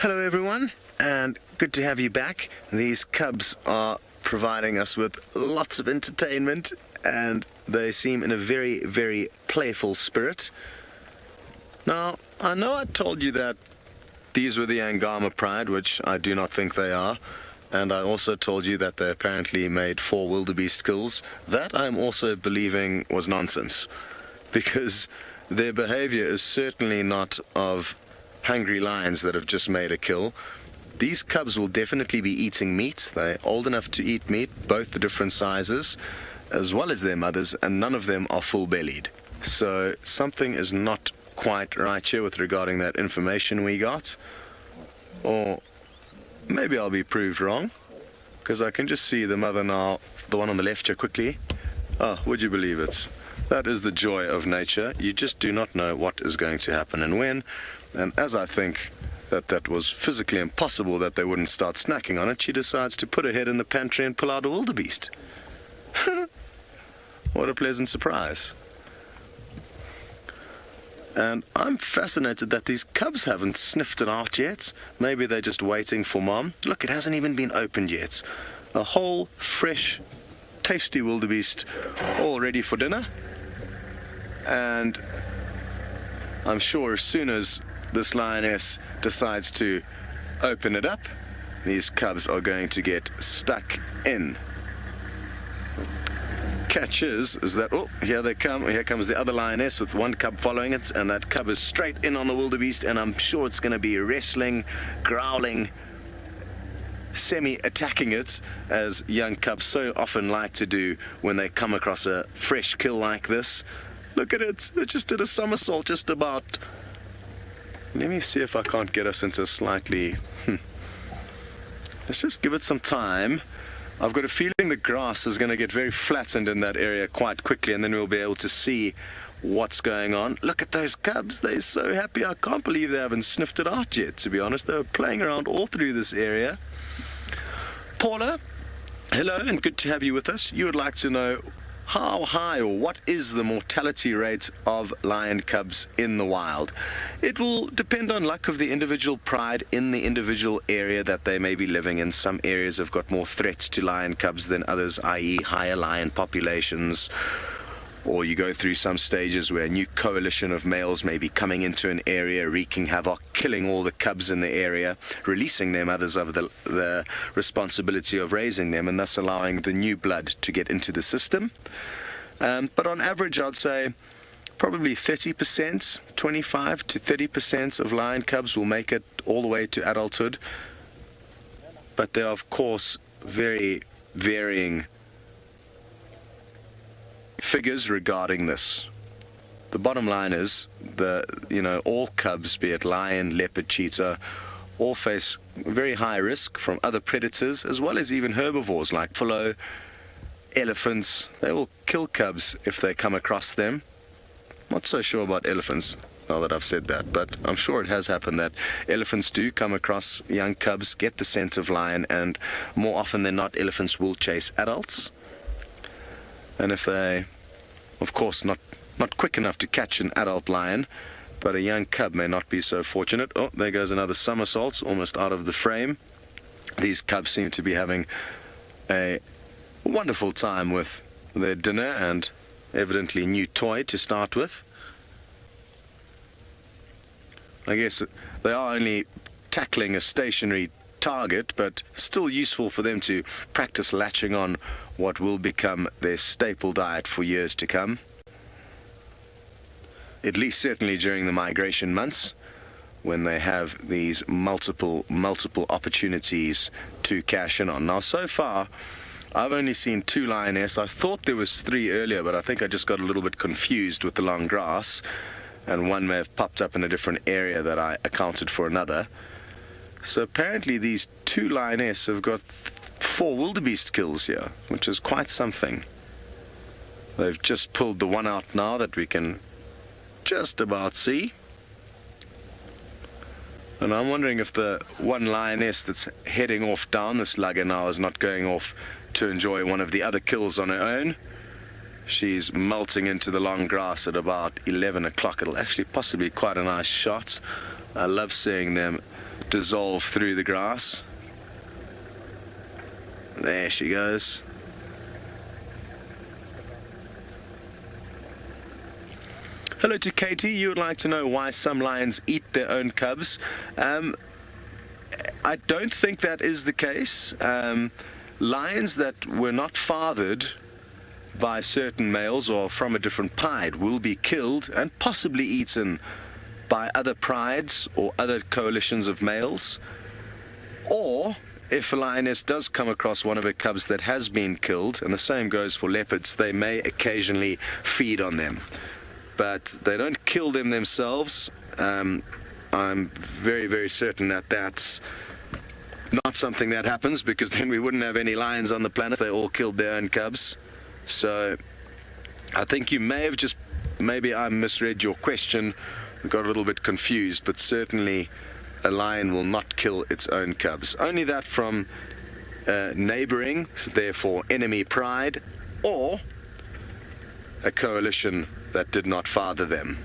Hello everyone, and good to have you back. These cubs are providing us with lots of entertainment, and they seem in a very, very playful spirit. Now, I know I told you that these were the Angama Pride, which I do not think they are, and I also told you that they apparently made 4 wildebeest kills. That I'm also believing was nonsense, because their behavior is certainly not of hungry lions that have just made a kill. These cubs will definitely be eating meat. They're old enough to eat meat, both the different sizes, as well as their mothers, and none of them are full-bellied. So something is not quite right here with regarding that information we got. Or maybe I'll be proved wrong, because I can just see the mother now, the one on the left here quickly. Oh, would you believe it? That is the joy of nature. You just do not know what is going to happen and when. And as I think that was physically impossible that they wouldn't start snacking on it, she decides to put her head in the pantry and pull out a wildebeest. What a pleasant surprise. And I'm fascinated that these cubs haven't sniffed it out yet. Maybe they're just waiting for mom. Look, it hasn't even been opened yet. A whole, fresh, tasty wildebeest all ready for dinner. And I'm sure as soon as this lioness decides to open it up, these cubs are going to get stuck in. Catch is that, oh, here they come. Here comes the other lioness with one cub following it, and that cub is straight in on the wildebeest, and I'm sure it's going to be wrestling, growling, semi-attacking it, as young cubs so often like to do when they come across a fresh kill like this. Look at it. It just did a somersault just about. Let me see if I can't get us into slightly. Let's just give it some time. I've got a feeling the grass is going to get very flattened in that area quite quickly, and then we'll be able to see what's going on. Look at those cubs. They're so happy. I can't believe they haven't sniffed it out yet, to be honest. They were playing around all through this area. Paula, hello, and good to have you with us. You would like to know how high or what is the mortality rate of lion cubs in the wild? It will depend on luck of the individual pride in the individual area that they may be living in. Some areas have got more threats to lion cubs than others, i.e. higher lion populations. Or you go through some stages where a new coalition of males may be coming into an area, wreaking havoc, killing all the cubs in the area, releasing their mothers of the responsibility of raising them, and thus allowing the new blood to get into the system. But on average, I'd say probably 30%, 25 to 30% of lion cubs will make it all the way to adulthood. But there are, of course, very varying figures regarding this. The bottom line is all cubs, be it lion, leopard, cheetah, all face very high risk from other predators, as well as even herbivores like buffalo, elephants. They will kill cubs if they come across them. Not so sure about elephants now that I've said that, but I'm sure it has happened that elephants do come across young cubs, get the scent of lion, and more often than not, elephants will chase adults. And if they, of course, not quick enough to catch an adult lion, but a young cub may not be so fortunate. Oh, there goes another somersault, almost out of the frame. These cubs seem to be having a wonderful time with their dinner and evidently new toy to start with. I guess they are only tackling a stationary target, but still useful for them to practice latching on what will become their staple diet for years to come. At least certainly during the migration months, when they have these multiple opportunities to cash in on. Now, so far, I've only seen 2 lioness. I thought there was 3 earlier, but I think I just got a little bit confused with the long grass, and one may have popped up in a different area that I accounted for another. So apparently these 2 lioness have got 4 wildebeest kills here, which is quite something. They've just pulled the one out now that we can just about see. And I'm wondering if the one lioness that's heading off down this lugger now is not going off to enjoy one of the other kills on her own. She's melting into the long grass at about 11 o'clock. It'll actually possibly be quite a nice shot. I love seeing them dissolve through the grass. There she goes. Hello to Katie. You would like to know why some lions eat their own cubs. I don't think that is the case. Lions that were not fathered by certain males or from a different pride will be killed and possibly eaten by other prides or other coalitions of males. Or if a lioness does come across one of her cubs that has been killed, and the same goes for leopards, they may occasionally feed on them. But they don't kill them themselves. I'm very, very certain that that's not something that happens, because then we wouldn't have any lions on the planet. They all killed their own cubs. So I think you may have just, maybe I misread your question, got a little bit confused, but certainly a lion will not kill its own cubs. Only that from neighboring, therefore enemy pride, or a coalition that did not father them.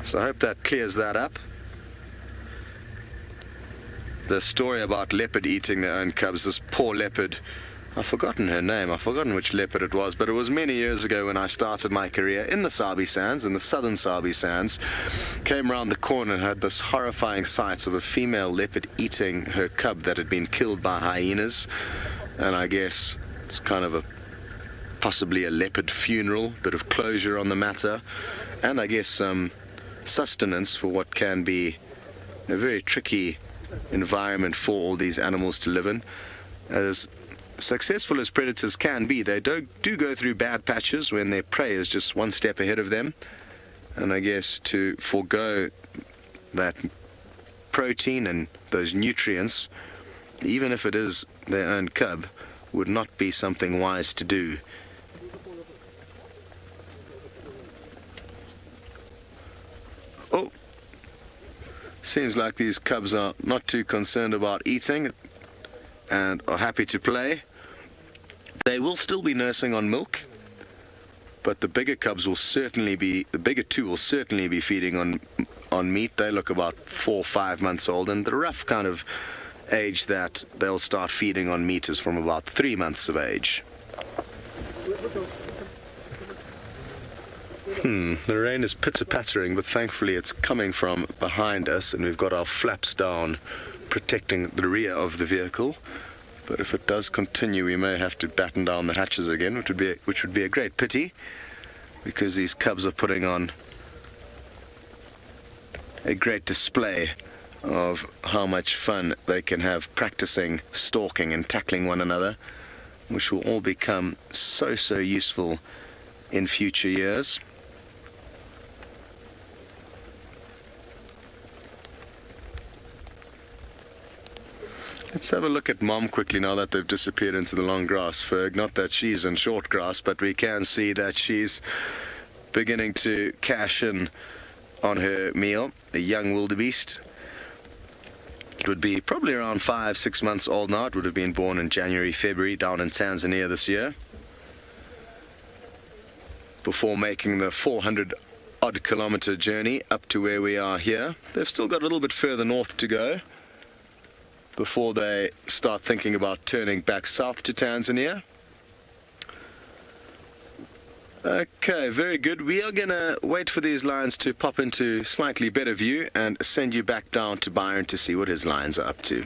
So I hope that clears that up. The story about leopard eating their own cubs, this poor leopard, I've forgotten her name, I've forgotten which leopard it was, but it was many years ago when I started my career in the Sabi Sands, in the southern Sabi Sands. Came around the corner and had this horrifying sight of a female leopard eating her cub that had been killed by hyenas. And I guess it's kind of possibly a leopard funeral, bit of closure on the matter, and I guess some sustenance for what can be a very tricky environment for all these animals to live in. As successful as predators can be, they do go through bad patches when their prey is just one step ahead of them, and I guess to forego that protein and those nutrients, even if it is their own cub, would not be something wise to do. Oh, seems like these cubs are not too concerned about eating and are happy to play. They will still be nursing on milk, but the bigger cubs will certainly be, the bigger two will certainly be feeding on meat. They look about 4 or 5 months old, and the rough kind of age that they'll start feeding on meat is from about 3 months of age. The rain is pitter-pattering, but thankfully it's coming from behind us, and we've got our flaps down protecting the rear of the vehicle. But if it does continue, we may have to batten down the hatches again, which would be a great pity, because these cubs are putting on a great display of how much fun they can have practicing stalking and tackling one another, which will all become so useful in future years. Let's have a look at Mom quickly now that they've disappeared into the long grass, Ferg. Not that she's in short grass, but we can see that she's beginning to cash in on her meal. A young wildebeest. It would be probably around 5-6 months old now. It would have been born in January, February, down in Tanzania this year, before making the 400-odd kilometer journey up to where we are here. They've still got a little bit further north to go before they start thinking about turning back south to Tanzania. Okay, very good. We are going to wait for these lions to pop into slightly better view and send you back down to Byron to see what his lions are up to.